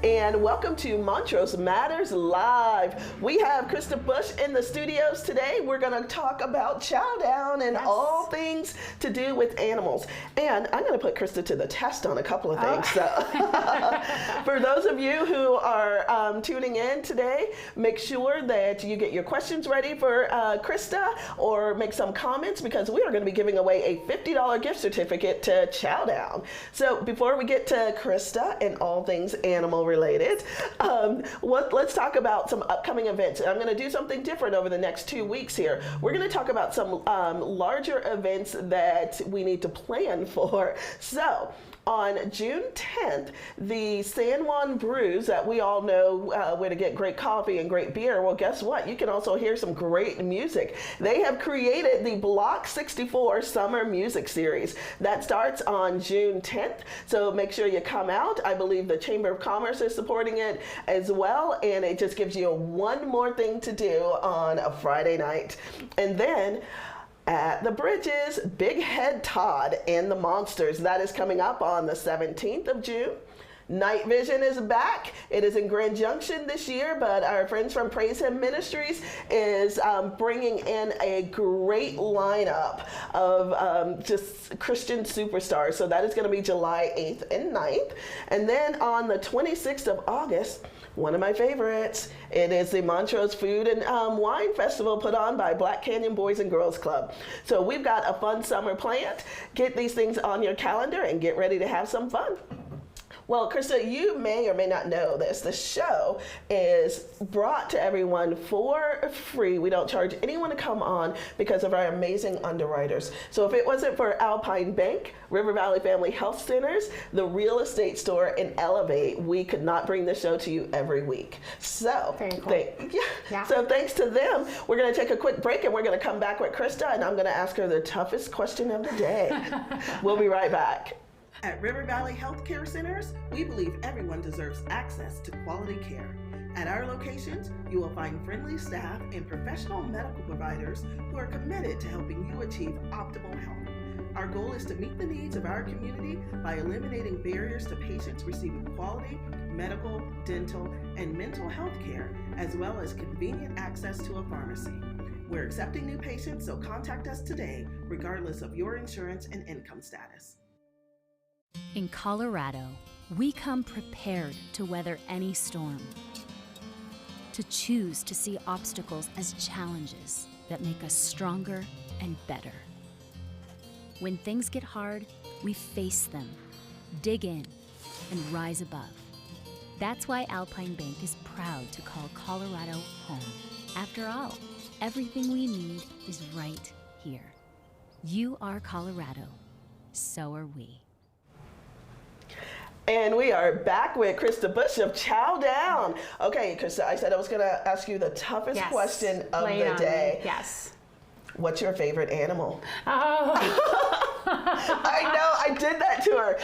and welcome to Montrose Matters Live. We have Krista Bush in the studios today. We're going to talk about Chow Down and all things to do with animals. And I'm going to put Krista to the test on a couple of things. So, for those of you who are tuning in today, make sure that you get your questions ready for Krista, or make some comments, because we are going to be giving away a $50 gift certificate to Chow Down. So before we get to Krista and all things animal related, let's talk about some upcoming events. I'm going to do something different over the next 2 weeks here. We're going to talk about some larger events that we need to plan for. So on June 10th, the San Juan Brews, that we all know where to get great coffee and great beer. Well, guess what? You can also hear some great music. They have created the Block 64 Summer Music Series. That starts on June 10th, so make sure you come out. I believe the Chamber of Commerce is supporting it as well, and it just gives you one more thing to do on a Friday night. And then at the Bridges, Big Head Todd and the Monsters. That is coming up on the 17th of June. Night Vision is back. It is in Grand Junction this year, but our friends from Praise Him Ministries is bringing in a great lineup of just Christian superstars. So that is going to be July 8th and 9th. And then on the 26th of August, one of my favorites, it is the Montrose Food and Wine Festival put on by Black Canyon Boys and Girls Club. So we've got a fun summer planned. Get these things on your calendar and get ready to have some fun. Well, Krista, you may or may not know this. The show is brought to everyone for free. We don't charge anyone to come on because of our amazing underwriters. So if it wasn't for Alpine Bank, River Valley Family Health Centers, the real estate store, and Elevate, we could not bring the show to you every week. So, very cool. So thanks to them, we're going to take a quick break, and we're going to come back with Krista, and I'm going to ask her the toughest question of the day. We'll be right back. At River Valley Healthcare Centers, we believe everyone deserves access to quality care. At our locations, you will find friendly staff and professional medical providers who are committed to helping you achieve optimal health. Our goal is to meet the needs of our community by eliminating barriers to patients receiving quality medical, dental, and mental health care, as well as convenient access to a pharmacy. We're accepting new patients, so contact us today, regardless of your insurance and income status. In Colorado, we come prepared to weather any storm, to choose to see obstacles as challenges that make us stronger and better. When things get hard, we face them, dig in, and rise above. That's why Alpine Bank is proud to call Colorado home. After all, everything we need is right here. You are Colorado, so are we. And we are back with Krista Bush of Chow Down. Okay, Krista, I said I was going to ask you the toughest question of the day. Yes. What's your favorite animal? Oh. I know, I did that to her.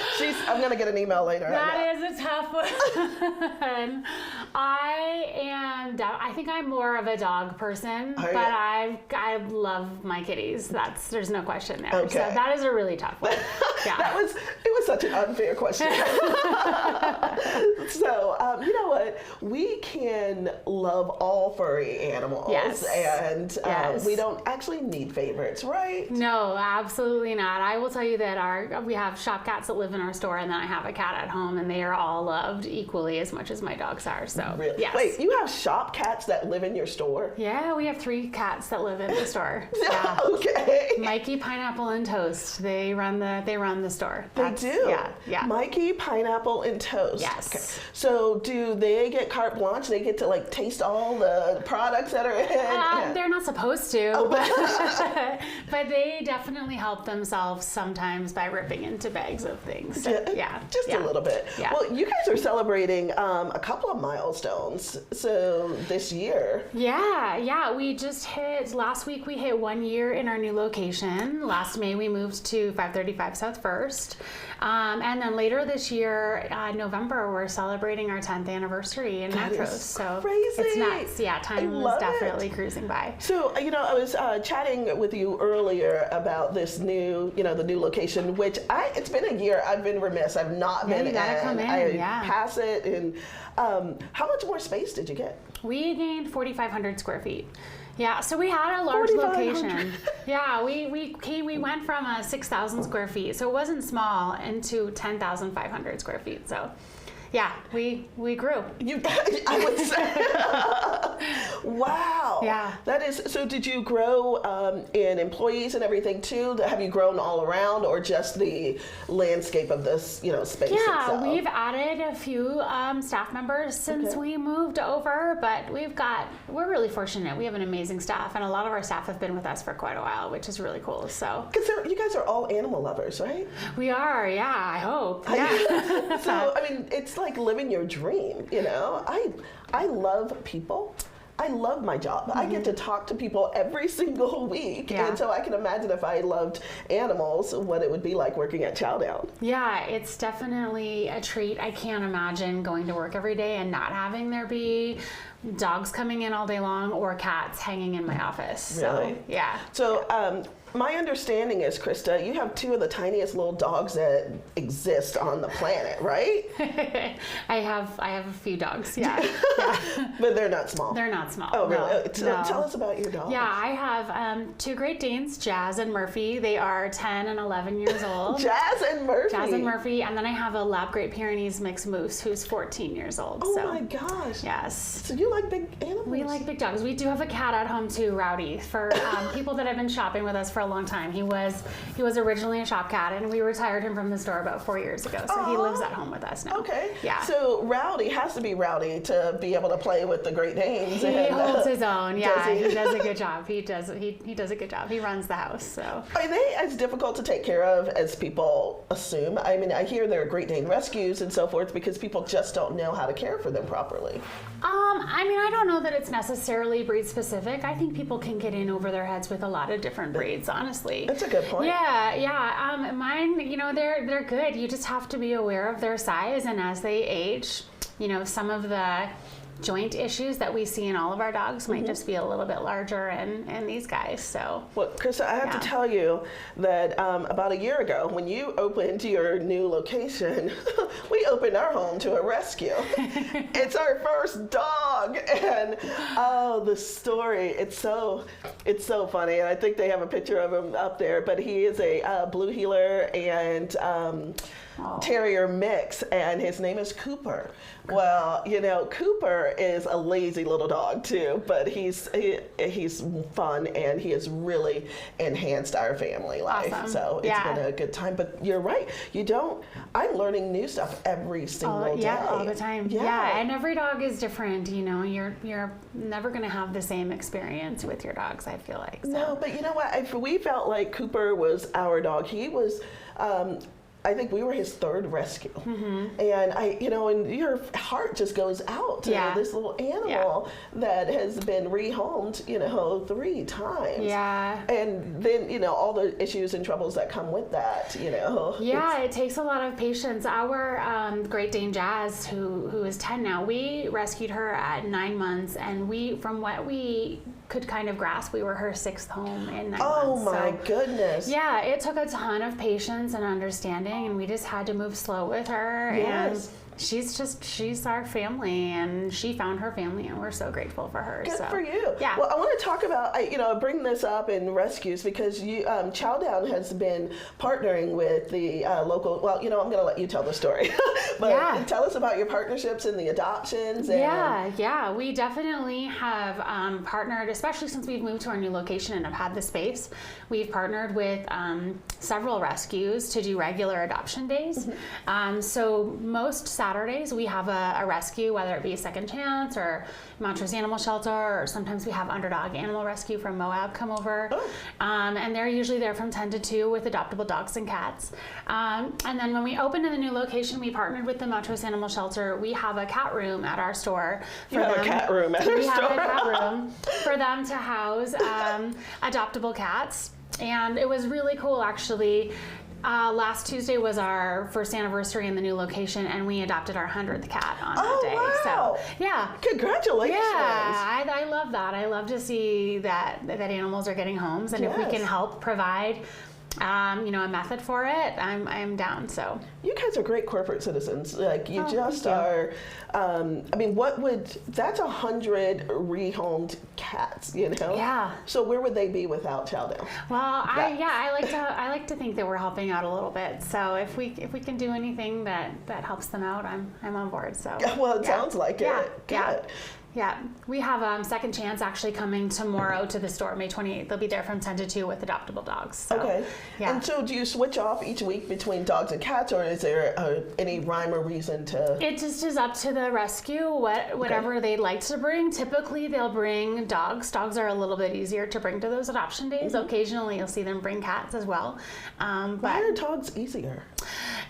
I'm going to get an email later. That is a tough one. I think I'm more of a dog person, but I love my kitties. There's no question there. Okay. So that is a really tough one. Yeah. It was such an unfair question. So, you know what? We can love all furry animals. Yes. And we don't actually need favorites, right? No, absolutely not. I will tell you that we have shop cats that live in our store, and then I have a cat at home, and they are all loved equally as much as my dogs are. So, really? Yes. Wait, you have shop cats that live in your store? Yeah, we have 3 cats that live in the store. Yeah. Okay. Mikey, Pineapple, and Toast. They run the store. They do? Yeah. Mikey, Pineapple, and Toast. Yes. Okay. So do they get carte blanche? They get to taste all the products that are in? They're not supposed to, but they definitely help themselves sometimes by ripping into bags of things. So, just a little bit. Yeah. Well, you guys are celebrating a couple of milestones. So this year. Yeah. We just last week we hit 1 year in our new location. Last May we moved to 535 South growth first. And then later this year, November, we're celebrating our 10th anniversary in Montrose. So crazy. It's nuts. Yeah, time is definitely cruising by. So, I was chatting with you earlier about this new, the new location, which it's been a year. I've been remiss. I've not been you gotta come in. I pass it. And how much more space did you get? We gained 4,500 square feet. Yeah, so we had a large location. Yeah, we went from 6,000 square feet, so it wasn't small, into 10,500 square feet. So, yeah, we grew. I would say. Wow. Yeah. That is. So, did you grow in employees and everything too? Have you grown all around, or just the landscape of this, space itself? Yeah, we've added a few staff members since we moved over, but we're really fortunate. We have an amazing staff, and a lot of our staff have been with us for quite a while, which is really cool. So, because you guys are all animal lovers, right? We are. Yeah, I hope. Yeah. So, it's like living your dream. I love people. I love my job. I get to talk to people every single week. Yeah. And so I can imagine if I loved animals, what it would be like working at Chow Down. Yeah, it's definitely a treat. I can't imagine going to work every day and not having there be dogs coming in all day long or cats hanging in my office. Really? So, yeah. So, my understanding is, Krista, you have two of the tiniest little dogs that exist on the planet, right? I have a few dogs, yeah. But they're not small. They're not small. Oh, really? No. Tell us about your dogs. Yeah, I have two Great Danes, Jazz and Murphy. They are 10 and 11 years old. Jazz and Murphy. And then I have a Lab Great Pyrenees mixed moose who's 14 years old. Oh my gosh. Yes. So you like big animals? We like big dogs. We do have a cat at home too, Rowdy. For people that have been shopping with us for a long time, he was originally a shop cat, and we retired him from the store about 4 years ago. So he lives at home with us now. Okay. Yeah. So Rowdy has to be rowdy to be able to play with the Great Danes. He holds his own. Yeah, he? he does a good job. He does a good job. He runs the house. So. Are they as difficult to take care of as people assume? I hear there are Great Dane rescues and so forth because people just don't know how to care for them properly. I don't know that it's necessarily breed specific. I think people can get in over their heads with a lot of different breeds, honestly. That's a good point. Yeah. Mine, they're good. You just have to be aware of their size, and as they age, some of the joint issues that we see in all of our dogs might just be a little bit larger in these guys. So, well, Krista, I have to tell you that about a year ago, when you opened your new location, we opened our home to a rescue. It's our first dog, and the story, it's so funny, and I think they have a picture of him up there, but he is a blue heeler and terrier mix, and his name is Cooper. Well, Cooper is a lazy little dog too, but he's fun, and he has really enhanced our family life. Awesome. So it's been a good time. But you're right. I'm learning new stuff every single day. Yeah, all the time. Yeah, and every dog is different. You're never going to have the same experience with your dogs, I feel like. So. No, but you know what? We felt like Cooper was our dog. He was. I think we were his third rescue. And and your heart just goes out to this little animal that has been rehomed, 3 times. Yeah. And then, all the issues and troubles that come with that, Yeah, it takes a lot of patience. Our Great Dane Jazz, who is 10 now, we rescued her at 9 months, and from what we could kind of grasp, we were her 6th home in 9 months. Oh my goodness. Yeah, it took a ton of patience and understanding, and we just had to move slow with her. Yes. And she's our family, and she found her family, and we're so grateful for her. Good for you. Yeah. Well, I want to talk about, bring this up in rescues because Chow Down has been partnering with the local, I'm going to let you tell the story. But tell us about your partnerships and the adoptions. Yeah, we definitely have partnered, especially since we've moved to our new location and have had the space. We've partnered with several rescues to do regular adoption days. So most Saturdays we have a rescue, whether it be Second Chance or Montrose Animal Shelter, or sometimes we have Underdog Animal Rescue from Moab come over. And they're usually there from 10 to 2 with adoptable dogs and cats. And then when we opened in the new location, we partnered with the Montrose Animal Shelter. We have a cat room at our store. We have a cat room at our store. We have a cat room for them to house adoptable cats. And it was really cool, actually. Last Tuesday was our first anniversary in the new location, and we adopted our 100th cat on that day. Wow. So, yeah. Congratulations. Yeah, I love that. I love to see that animals are getting homes, and if we can help provide a method for it, I'm down. So you guys are great corporate citizens. Like you just thank you. are. That's 100 rehomed cats, Yeah. So where would they be without Chow Down? Well, I like to think that we're helping out a little bit. So if we can do anything that helps them out, I'm on board. So Well, it sounds like it. Good. Yeah, we have Second Chance actually coming tomorrow to the store, May 28th. They'll be there from 10 to 2 with adoptable dogs. So, Okay. Yeah. And so do you switch off each week between dogs and cats, or is there any rhyme or reason to? It just is up to the rescue, whatever they'd like to bring. Typically, they'll bring dogs. Dogs are a little bit easier to bring to those adoption days. Occasionally, you'll see them bring cats as well. Why are dogs easier?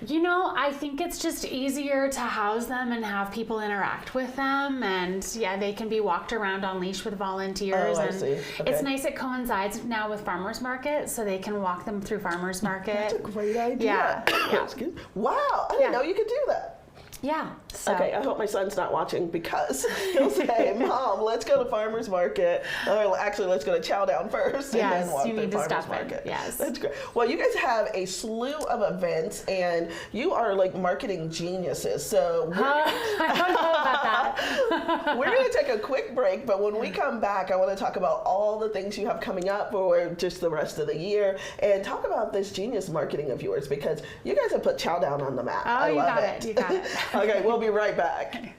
I think it's just easier to house them and have people interact with them. And they can be walked around on leash with volunteers. I see. Okay. It's nice it coincides now with farmers market, so they can walk them through farmers market. That's a great idea. Yeah. Excuse me. Wow, I didn't know you could do that. Yeah. So. Okay, I hope my son's not watching because he'll say, Mom, let's go to farmer's market. Or actually, let's go to Chow Down first and then walk you to need to farmer's stop market. it. Yes. That's great. Well, you guys have a slew of events and you are like marketing geniuses. So I don't know about that. we're going to take a quick break, but when we come back, I want to talk about all the things you have coming up for just the rest of the year and talk about this genius marketing of yours because you guys have put Chow Down on the map. I love it. You got it. Okay, we'll be right back.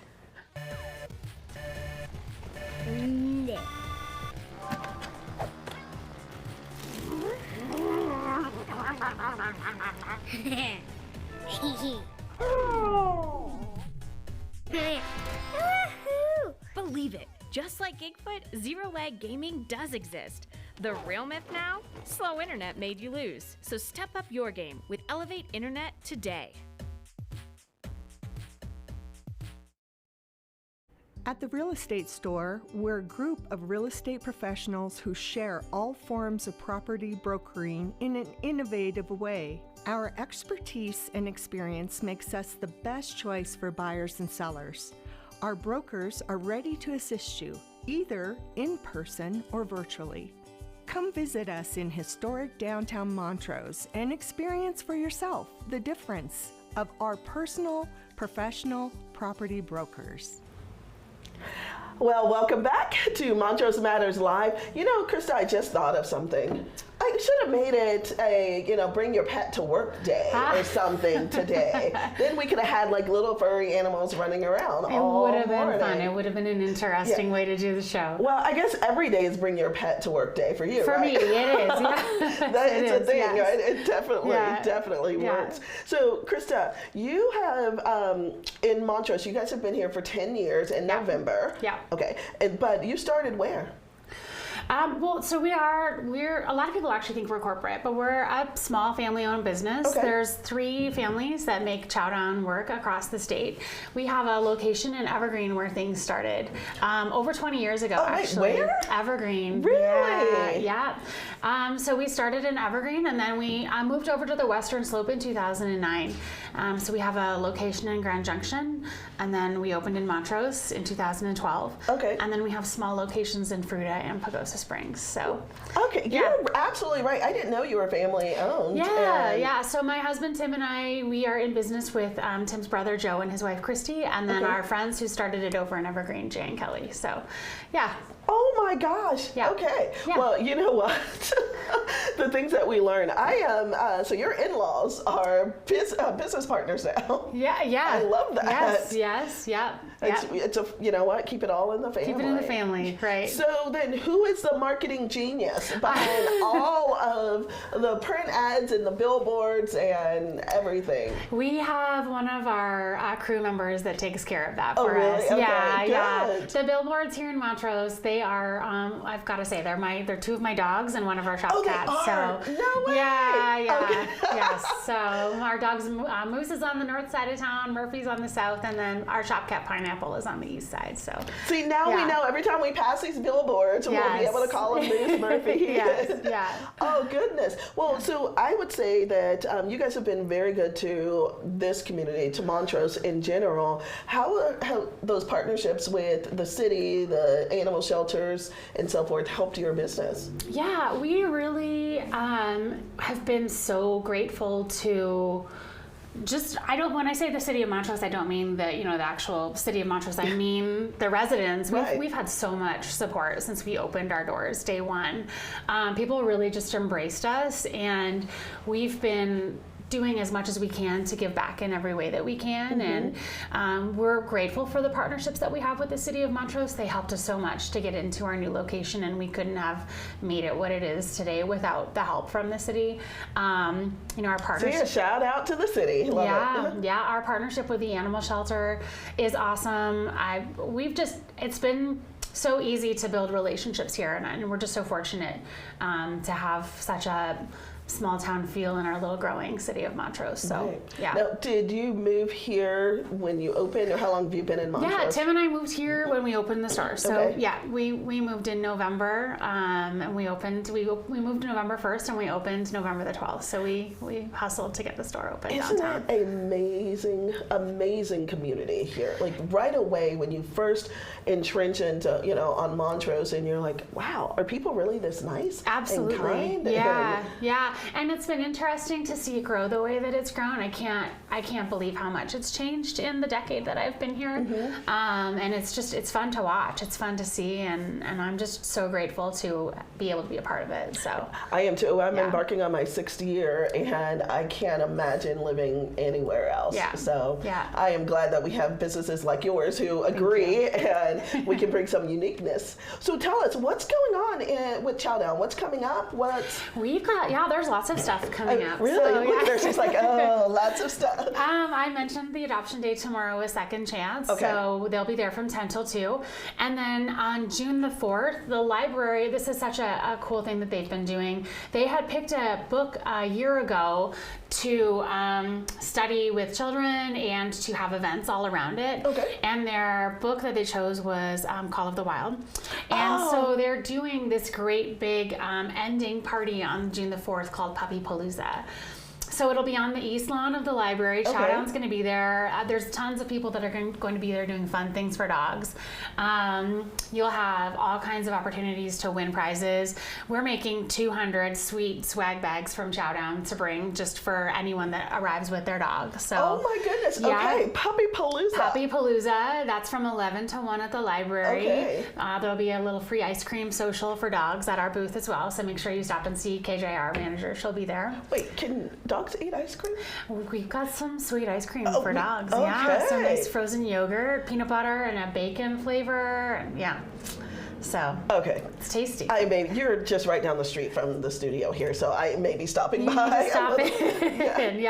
Believe it, just like Gigfoot, zero-lag gaming does exist. The real myth now? Slow internet made you lose. So step up your game with Elevate Internet today. At the Real Estate Store, we're a group of real estate professionals who share all forms of property brokering in an innovative way. Our expertise and experience makes us the best choice for buyers and sellers. Our brokers are ready to assist you, either in person or virtually. Come visit us in historic downtown Montrose and experience for yourself the difference of our personal, professional property brokers. Well, welcome back to Montrose Matters Live. Krista, I just thought of something. I should have made it a, bring your pet to work day or something today. Then we could have had like little furry animals running around all morning. It would have been fun. It would have been an interesting way to do the show. Well, I guess every day is bring your pet to work day for you, For right? me, it is. Yeah. That's a thing, yes. right? It definitely works. So, Krista, you have, in Montrose, you guys have been here for 10 years in November. Yeah. Okay. But you started where? So we're a lot of people actually think we're corporate, but we're a small family-owned business. Okay. There's 3 families that make Chow Down work across the state. We have a location in Evergreen where things started over 20 years ago. Actually, where? Evergreen. Really? Yeah. So we started in Evergreen, and then we moved over to the Western Slope in 2009. So we have a location in Grand Junction, and then we opened in Montrose in 2012. Okay. And then we have small locations in Fruita and Pagosa Springs. So. Okay, you're absolutely right. I didn't know you were family owned. Yeah. So my husband Tim and I, we are in business with Tim's brother Joe and his wife Christy, and then our friends who started it over in Evergreen, Jay and Kelly. So, yeah. Oh my gosh. Yeah. Okay. Yeah. Well, you know what? The things that we learn. I am. So your in-laws are business partners now. Yeah. I love that. Yes. Yeah. It's a, you know what? Keep it all in the family. Keep it in the family, right? So then, who is the marketing genius behind all of the print ads and the billboards and everything? We have one of our crew members that takes care of that for really? us. Okay, Yeah. good. The billboards here in Montrose, they are. I've got to say, they're 2 of my dogs and one of our shop Oh, they cats. are? So No way. yeah, Okay. yes. So our dogs, Moose is on the north side of town, Murphy's on the south, and then our shop cat Pineapple is on the east side. So See, now we know every time we pass these billboards, we'll be able to call him Moose Murphy. Yes, yeah. Oh, goodness. Well, so I would say that you guys have been very good to this community, to Montrose in general. How those partnerships with the city, the animal shelters, and so forth helped your business? Yeah, we really have been so grateful to when I say the city of Montrose, I don't mean the actual city of Montrose. I mean the residents. We've had so much support since we opened our doors day one. People really just embraced us, and we've been doing as much as we can to give back in every way that we can. And we're grateful for the partnerships that we have with the city of Montrose. They helped us so much to get into our new location, and we couldn't have made it what it is today without the help from the city. Our partnership. See, a shout out to the city. Love it. Yeah, our partnership with the animal shelter is awesome. It's been so easy to build relationships here, and we're just so fortunate to have such a small town feel in our little growing city of Montrose. So yeah. Now, did you move here when you opened, or how long have you been in Montrose? Yeah, Tim and I moved here when we opened the store. So yeah, we moved in November, and we opened. We moved November 1st, and we opened November the 12th. So we hustled to get the store open downtown. Isn't it amazing, amazing community here? Like right away when you first entrench into on Montrose, and you're like, wow, are people really this nice? Absolutely. And kind? Yeah. And it's been interesting to see it grow the way that it's grown. I can't believe how much it's changed in the decade that I've been here. And it's fun to watch. It's fun to see, and I'm just so grateful to be able to be a part of it. So I am too. I'm embarking on my 6th year, and I can't imagine living anywhere else. So I am glad that we have businesses like yours who agree, and we can bring some uniqueness. So tell us, what's going on with Chow Down? What's coming up? We've got, there's lots of stuff coming up. Really? So, Look at her. She's like, oh, lots of stuff. I mentioned the adoption day tomorrow is Second Chance. So they'll be there from 10 till 2. And then on June the 4th, the library, this is such a cool thing that they've been doing. They had picked a book a year ago to study with children and to have events all around it. And their book that they chose was Call of the Wild. And so they're doing this great big ending party on June the 4th called Puppy Palooza. So it'll be on the east lawn of the library. Chow Down's going to be there. There's tons of people that are going to be there doing fun things for dogs. You'll have all kinds of opportunities to win prizes. We're making 200 sweet swag bags from Chow Down to bring just for anyone that arrives with their dog. So, oh my goodness. Okay, Puppy Palooza. Puppy Palooza. That's from 11 to 1 at the library. There'll be a little free ice cream social for dogs at our booth as well. So make sure you stop and see KJ, our manager. She'll be there. Wait, can dogs eat ice cream? We've got some sweet ice cream for dogs. Yeah, some nice frozen yogurt, peanut butter, and a bacon flavor. Yeah. So it's tasty. You're just right down the street from the studio here, so I may be stopping by. You just stop in,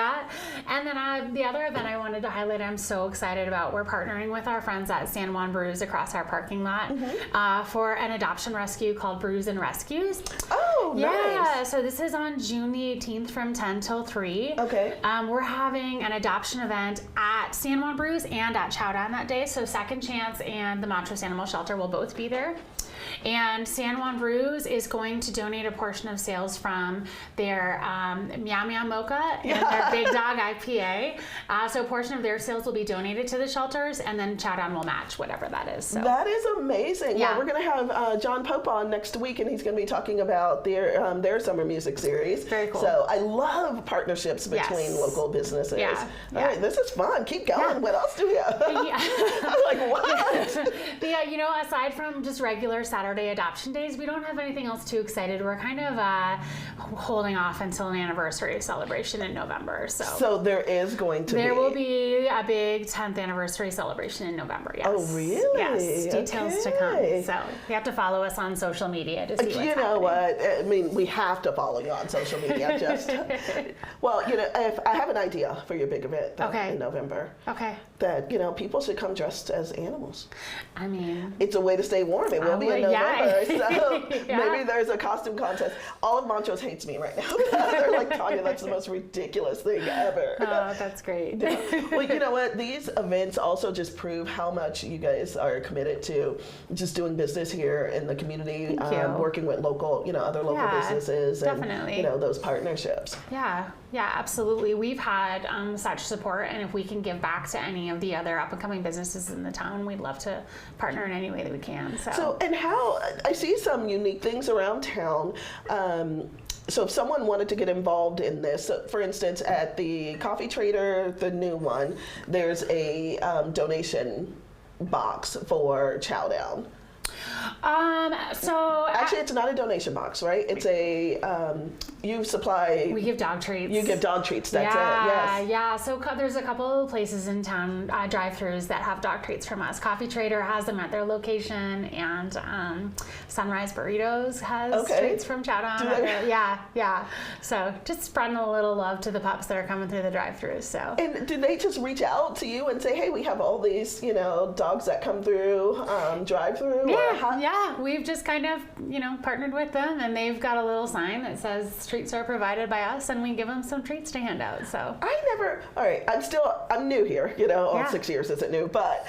And then the other event I wanted to highlight, I'm so excited about. We're partnering with our friends at San Juan Brews across our parking lot for an adoption rescue called Brews and Rescues. Oh, nice. Yeah, so this is on June the 18th from 10 till 3. We're having an adoption event at San Juan Brews and at Chow Down that day, so Second Chance and the Montrose Animal Shelter will both be there. And San Juan Brews is going to donate a portion of sales from their Meow Meow Mocha and their Big Dog IPA. So a portion of their sales will be donated to the shelters, and then Chow Down will match whatever that is. So. That is amazing. Yeah. Well, we're going to have John Pope on next week, and he's going to be talking about their summer music series. Very cool. So I love partnerships between local businesses. Yeah. All right, this is fun. Keep going. Yeah. What else do we have? I'm like, what? Aside from just regular Saturday adoption days, we don't have anything else too excited. We're kind of holding off until an anniversary celebration in November. So there is going to there will be a big 10th anniversary celebration in November. Yes. Oh, really? Yes. Details to come. So you have to follow us on social media to see what's happening. You know what? I mean, we have to follow you on social media. Well, if I have an idea for your big event in November. That people should come dressed as animals. I mean, it's a way to stay warm. It will be in November. So Yeah. maybe there's a costume contest. All of Montrose hates me right now. They're like, Tanya, that's the most ridiculous thing ever. Oh, that's great. Well, you know what? These events also just prove how much you guys are committed to just doing business here in the community, Thank you. working with local, other local Yeah, businesses, definitely. and those partnerships. Yeah, absolutely. We've had such support, and if we can give back to any of the other up and coming businesses in the town, we'd love to partner in any way that we can. So, and how I see some unique things around town. So if someone wanted to get involved in this, so for instance, at the Coffee Trader, the new one, there's a donation box for Chow Down. Actually, it's not a donation box, right? It's a you supply. We give dog treats. You give dog treats. That's it. Yes. Yeah. So there's a couple of places in town, drive-throughs that have dog treats from us. Coffee Trader has them at their location, and Sunrise Burritos has treats from Chow Down. Yeah. So just spreading a little love to the pups that are coming through the drive-throughs. So. And do they just reach out to you and say, "Hey, we have all these, dogs that come through drive-through"? Yeah. We've just kind of, partnered with them, and they've got a little sign that says treats are provided by us, and we give them some treats to hand out. So all right, I'm new here, all 6 years isn't new, but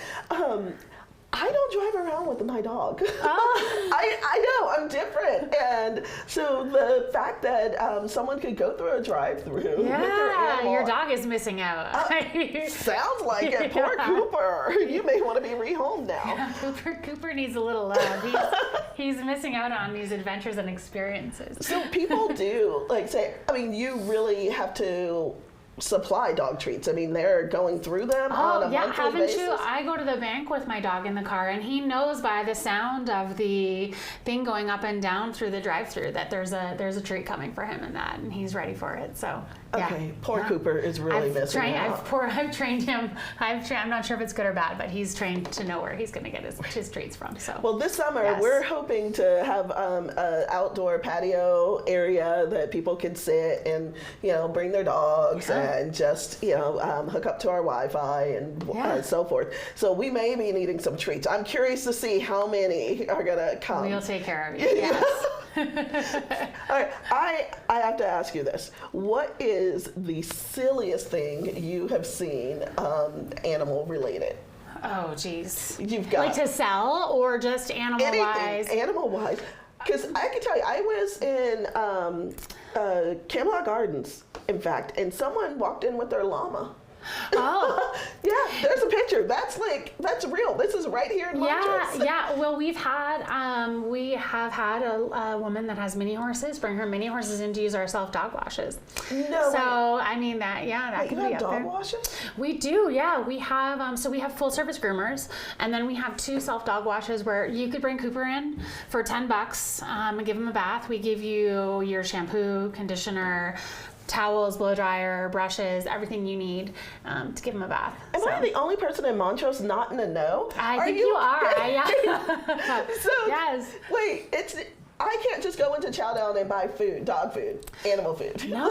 I don't drive around with my dog. Oh. I know, I'm different. And so the fact that someone could go through a drive-through with their animal. Your dog is missing out. Sounds like it. Poor Cooper. You may want to be rehomed now. Yeah, Cooper needs a little love. He's missing out on these adventures and experiences. So people do, you really have to supply dog treats. They're going through them on a monthly basis. You? I go to the bank with my dog in the car, and he knows by the sound of the thing going up and down through the drive-through that there's a treat coming for him, and he's ready for it. So okay, poor Cooper is really missing out. I've trained him. I'm not sure if it's good or bad, but he's trained to know where he's going to get his treats from. So well, this summer we're hoping to have an outdoor patio area that people can sit and bring their dogs and just hook up to our Wi-Fi and so forth. So we may be needing some treats. I'm curious to see how many are gonna come. We'll take care of you. Yes. All right, I have to ask you this. What is the silliest thing you have seen animal related? Oh, geez. You've got to sell or just animal-wise? Animal-wise. Because I can tell you, I was in Camelot Gardens, in fact, and someone walked in with their llama. Oh. Yeah, there's a picture. That's real. This is right here in Montrose. Yeah. Well, we have had a woman that has mini horses bring her mini horses in to use our self dog washes. No. So that can be up dog there. washes? We do. Yeah, we have. We have full service groomers, and then we have 2 self dog washes where you could bring Cooper in for $10 and give him a bath. We give you your shampoo, conditioner, towels, blow dryer, brushes, everything you need to give him a bath. Am I the only person in Montrose not in the know? I think you are. So, yes. Wait, I can't just go into Chow Down and buy food, dog food, animal food. No.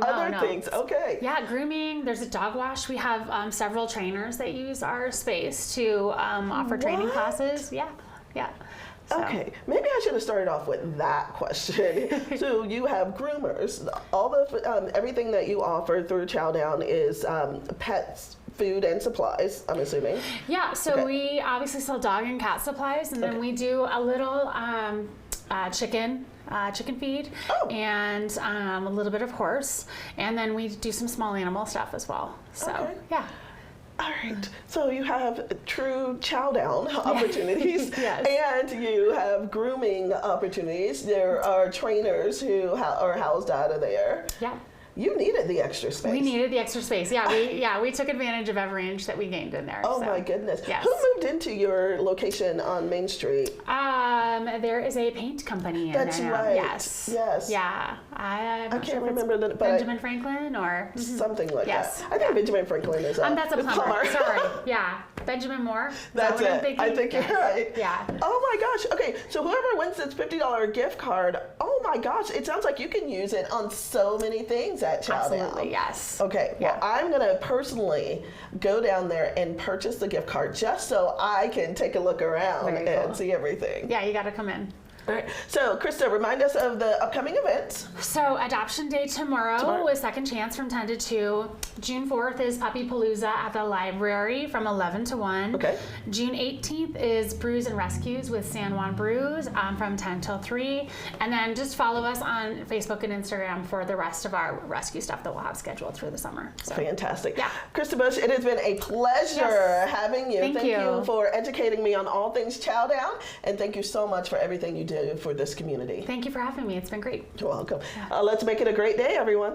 Other things. Okay. Yeah, grooming. There's a dog wash. We have several trainers that use our space to offer training classes. Yeah. So. Okay, maybe I should have started off with that question. So you have groomers. All the everything that you offer through Chow Down is pets, food, and supplies, I'm assuming. Yeah, so we obviously sell dog and cat supplies, and then we do a little chicken feed and a little bit of horse, and then we do some small animal stuff as well. So yeah. All right, so you have true Chow Down opportunities, Yes. And you have grooming opportunities. There are trainers who are housed out of there. Yeah. You needed the extra space. We needed the extra space. Yeah, we took advantage of every inch that we gained in there. Oh my goodness. Yes. Who moved into your location on Main Street? There is a paint company in That's there. right. Yes. Yeah. I can't remember the Benjamin Franklin or something like yes. that. I think Benjamin Franklin is that's a plumber. Sorry. Yeah. Benjamin Moore. That's it. I think you're right. Yeah. Oh my gosh. Okay, so whoever wins this $50 gift card, oh my gosh, it sounds like you can use it on so many things at Chow Down. Absolutely, yes. Okay, well, Yeah. I'm going to personally go down there and purchase the gift card just so I can take a look around Very and cool. see everything. Yeah, you got to come in. All right. So, Krista, remind us of the upcoming events. So Adoption Day tomorrow with Second Chance from 10 to 2. June 4th is Puppy Palooza at the library from 11 to 1. Okay. June 18th is Brews and Rescues with San Juan Brews from 10 till 3. And then just follow us on Facebook and Instagram for the rest of our rescue stuff that we'll have scheduled through the summer. So. Fantastic. Yeah. Krista Bush, it has been a pleasure Yes. having you. Thank you. for educating me on all things Chow Down, and thank you so much for everything you do for this community. Thank you for having me. It's been great. You're welcome. Let's make it a great day, everyone.